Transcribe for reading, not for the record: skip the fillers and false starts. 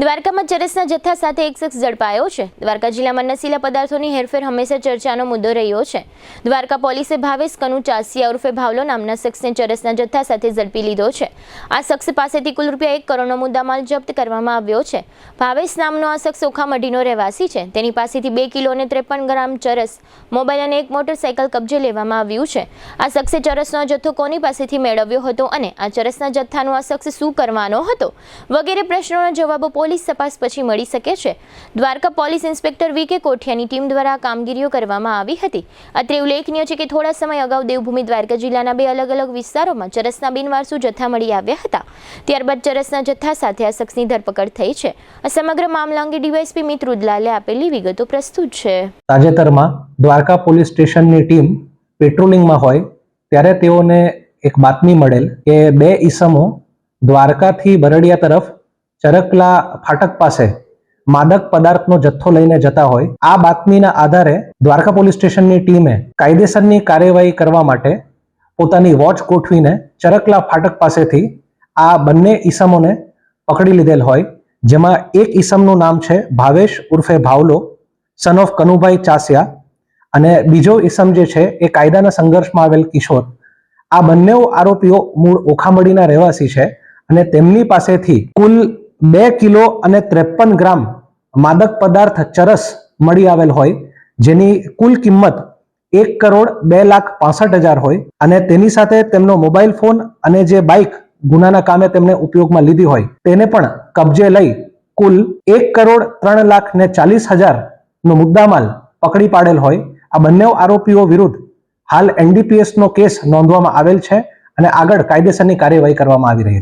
દ્વારકામાં ચરસના જથ્થા સાથે એક શખ્સ ઝડપાયો છે। દ્વારકા જિલ્લામાં નશીલા પદાર્થોની હેરફેર હંમેશા ચર્ચાનો મુદ્દો રહ્યો છે। દ્વારકા પોલીસે ભાવેશ કનુ ચાસિયા ઉર્ફે ભાવલો નામના શખ્સને ચરસના જથ્થા સાથે ઝડપી લીધો છે। આ શખ્સ પાસેથી કુલ ₹1 કરોડનો મુદ્દામાલ જપ્ત કરવામાં આવ્યો છે। ભાવેશ નામનો આ શખ્સ ઓખામઢીનો રહેવાસી છે। તેની પાસેથી 2 કિલો અને 53 ગ્રામ ચરસ, મોબાઈલ અને એક મોટરસાઇકલ કબજે લેવામાં આવ્યું છે। આ શખ્સે ચરસનો જથ્થો કોની પાસેથી મેળવ્યો હતો અને આ ચરસના જથ્થાનો આ શખ્સ શું કરવાનો હતો વગેરે પ્રશ્નોના જવાબો પોલીસ તપાસ પછી મળી શકે છે। Dwarka police inspector V K. કોઠિયાની ટીમ દ્વારા કામગીરીઓ કરવામાં આવી હતી। અત્રે ઉલ્લેખનીય છે કે થોડા સમય અગાઉ દેવભૂમિ દ્વારકા જિલ્લાના 2 અલગ અલગ વિસ્તારોમાં ચરસના બિનવારસુ જથ્થા મળી આવ્યા હતા। ત્યારબાદ ચરસના જથ્થા સાથે આ શખ્સની ધરપકડ થઈ છે। આ સમગ્ર મામલા અંગે ડીવાયએસપી મિત રુદલાલે આપેલી વિગતો પ્રસ્તુત છે। તાજેતરમાં દ્વારકા પોલીસ સ્ટેશનની ટીમ પેટ્રોલિંગમાં હોય ત્યારે તેઓને એક બાતમી મળેલ કે 2 ઈસમો દ્વારકાથી બરડિયા તરફ ચરકલા ફાટક પાસે માદક પદાર્થનો જથ્થો લઈને જતા હોય। આ બાતમીના આધારે દ્વારકા પોલીસ સ્ટેશનની ટીમે કાયદેસરની કાર્યવાહી કરવા માટે પોતાની વોચ ગોઠવીને ચરકલા ફાટક પાસેથી આ બંને ઈસમોને પકડી લીધેલ હોય, જેમાં એક ઈસમનું નામ છે ભાવેશ ઉર્ફે ભાવલો સન ઓફ કનુભાઈ ચાસિયા અને બીજો ઈસમ જે છે એ કાયદાના સંઘર્ષમાં આવેલ કિશોર। આ બંને આરોપીઓ મૂળ ઓખામડીના રહેવાસી છે અને તેમની પાસેથી કુલ 2 કિલો અને 53 ગ્રામ માદક પદાર્થ ચરસ મળી આવેલ હોય, જેની કુલ કિંમત 1,02,65,000 હોય અને તેની સાથે તેમનો મોબાઈલ ફોન અને જે બાઇક ગુનાના કામે તેમને ઉપયોગમાં લીધી હોય તેને પણ કબજે લઈ કુલ 1,03,40,000 નો મુદ્દામાલ પકડી પાડેલ હોય। આ બંને આરોપીઓ વિરુદ્ધ હાલ NDPS નો કેસ નોંધવામાં આવેલ છે અને આગળ કાયદેસરની કાર્યવાહી કરવામાં આવી રહી છે।